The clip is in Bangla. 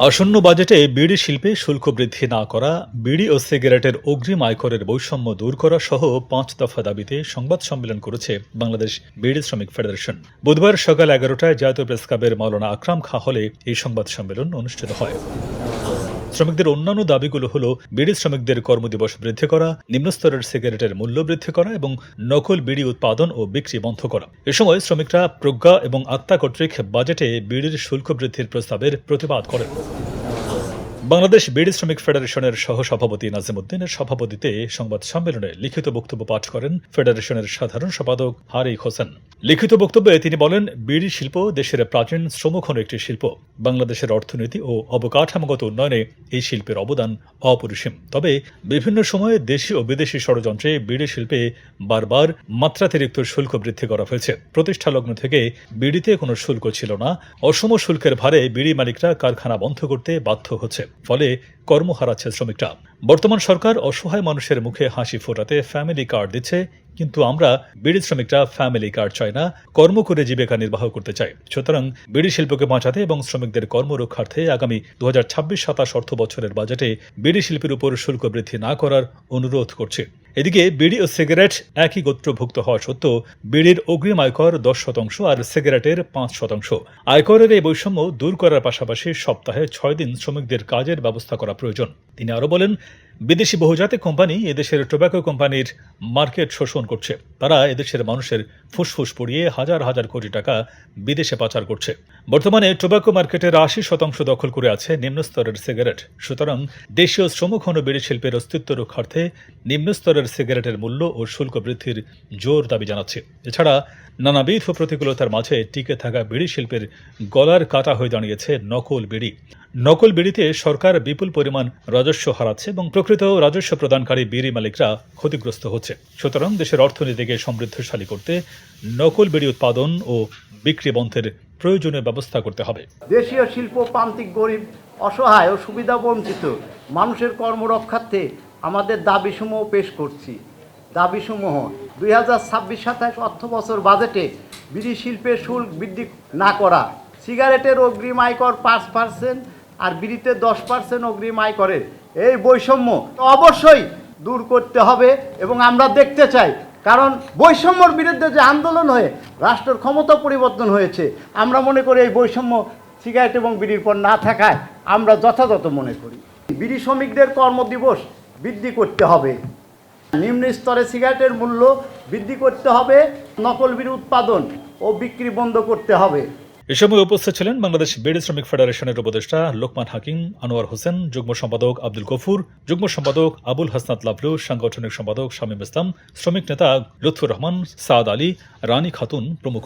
আসন্ন বাজেটে বিড়ি শিল্পে শুল্ক বৃদ্ধি না করা, বিড়ি ও সিগারেটের অগ্রিম আয়করের বৈষম্য দূর করা সহ ৫ দফা দাবিতে সংবাদ সম্মেলন করেছে বাংলাদেশ বিড়ি শ্রমিক ফেডারেশন। বুধবার সকাল ১১টায় জাতীয় প্রেসক্লাবের মাওলানা আকরাম খাঁ হলে এই সংবাদ সম্মেলন অনুষ্ঠিত হয়। শ্রমিকদের অন্যান্য দাবিগুলো হল বিড়ি শ্রমিকদের কর্মদিবস বৃদ্ধি করা, নিম্নস্তরের সিগারেটের মূল্য বৃদ্ধি করা এবং নকল বিড়ি উৎপাদন ও বিক্রি বন্ধ করা। এ সময় শ্রমিকরা প্রজ্ঞা এবং আত্মা কর্তৃক বাজেটে বিড়ির শুল্ক বৃদ্ধির প্রস্তাবের প্রতিবাদ করেন। বাংলাদেশ বিড়ি শ্রমিক ফেডারেশনের সহসভাপতি নাজিম উদ্দিনের সভাপতিত্বে সংবাদ সম্মেলনে লিখিত বক্তব্য পাঠ করেন ফেডারেশনের সাধারণ সম্পাদক হারিক হোসেন। লিখিত বক্তব্যে তিনি বলেন, বিড়ি শিল্প দেশের প্রাচীন শ্রমঘন একটি শিল্প। বাংলাদেশের অর্থনীতি ও অবকাঠামোগত উন্নয়নে এই শিল্পের অবদান অপরিসীম। তবে বিভিন্ন সময়ে দেশি ও বিদেশি ষড়যন্ত্রে বিড়ি শিল্পে বারবার মাত্রাতিরিক্ত শুল্ক বৃদ্ধি করা হয়েছে। প্রতিষ্ঠা লগ্ন থেকে বিড়িতে কোনো শুল্ক ছিল না। অসম শুল্কের ভারে বিড়ি মালিকরা কারখানা বন্ধ করতে বাধ্য হচ্ছে, ফলে কর্ম হারাচ্ছে শ্রমিকরা। বর্তমান সরকার অসহায় মানুষের মুখে হাসি ফোটাতে ফ্যামিলি কার্ড দিচ্ছে, কিন্তু আমরা বিড়ি শ্রমিকরা ফ্যামিলি কার্ড চাই না, কর্ম করে জীবিকা নির্বাহ করতে চাই। সুতরাং বিড়ি শিল্পকে বাঁচাতে এবং শ্রমিকদের কর্মরক্ষার্থে আগামী ২০২৬-২৭ অর্থ বছরের বাজেটে বিড়ি শিল্পের উপর শুল্ক বৃদ্ধি না করার অনুরোধ করছে। এদিকে বিড়ি ও সিগারেট একই গোত্রভুক্ত হওয়া সত্ত্বেও বিড়ির অগ্রিম আয়কর ১০% আর সিগারেটের ৫%। আয়করের এই বৈষম্য দূর করার পাশাপাশি সপ্তাহে ৬ দিন শ্রমিকদের কাজের ব্যবস্থা করা প্রয়োজন। তিনি আরও বলেন, বিদেশি বহুজাতিক কোম্পানি এদেশের টোব্যাকো কোম্পানির মার্কেট শোষণ করছে। তারা এদেশের মানুষের ফুসফুস পুড়িয়ে হাজার হাজার কোটি টাকা বিদেশে পাচার করছে। বর্তমানে টোব্যাকো মার্কেটের ৮০% দখল করে আছে নিম্নস্তরের সিগারেট। সুতরাং দেশীয় শ্রমঘন বিড়ি শিল্পের অস্তিত্ব রক্ষার্থে নিম্নস্তরের সিগারেটের মূল্য ও শুল্ক বৃদ্ধির জোর দাবি জানাচ্ছে। এছাড়া নানাবিধ প্রতিকূলতার মাঝে টিকে থাকা বিড়ি শিল্পের গলার কাটা হয়ে দাঁড়িয়েছে নকল বিড়ি। নকল বিড়িতে সরকার বিপুল পরিমাণ রাজস্ব হারাচ্ছে এবং প্রকৃত রাজস্ব প্রদানকারী বিড়ি মালিকরা ক্ষতিগ্রস্ত হচ্ছে। সুতরাং দেশের অর্থনীতিকে সমৃদ্ধশালী করতে নকল বিড়ি উৎপাদন ও বিক্রি বন্ধের প্রয়োজনীয় ব্যবস্থা করতে হবে। দেশীয় শিল্প প্রান্তিক গরিব, অসহায় ও সুবিধা বঞ্চিত মানুষের কর্মরক্ষার্থে আমাদের দাবিসমূহ পেশ করছি। দাবিসমূহ ২০২৬-২৭ অর্থ বছর বাজেটে বিড়ি শিল্পের শুল্ক বৃদ্ধি না করা, সিগারেটের অগ্রিম আয়কর ৫% আর বিড়িতে 10% অগ্রিম আয়করের এই বৈষম্য অবশ্যই দূর করতে হবে এবং আমরা দেখতে চাই, কারণ বৈষম্যর বিরুদ্ধে যে আন্দোলন হয়ে রাষ্ট্রের ক্ষমতা পরিবর্তন হয়েছে, আমরা মনে করি এই বৈষম্য সিগারেট এবং বিড়ির পর না থাকায় আমরা যথাযথ মনে করি। বিড়ি শ্রমিকদের কর্মদিবস বৃদ্ধি করতে হবে, নিম্ন স্তরে সিগারেটের মূল্য বৃদ্ধি করতে হবে, নকল বিড়ি উৎপাদন ও বিক্রি বন্ধ করতে হবে। এ সময় উপস্থিত ছিলেন বাংলাদেশ বিড়ি শ্রমিক ফেডারেশনের উপদেষ্টা লোকমান হাকিম, আনোয়ার হোসেন, যুগ্ম সম্পাদক আব্দুল গফুর, যুগ্ম সম্পাদক আবুল হাসনাত লাভলু, সাংগঠনিক সম্পাদক শামীম ইসলাম, শ্রমিক নেতা লুৎফুর রহমান, সাদ আলী, রানী খাতুন প্রমুখ।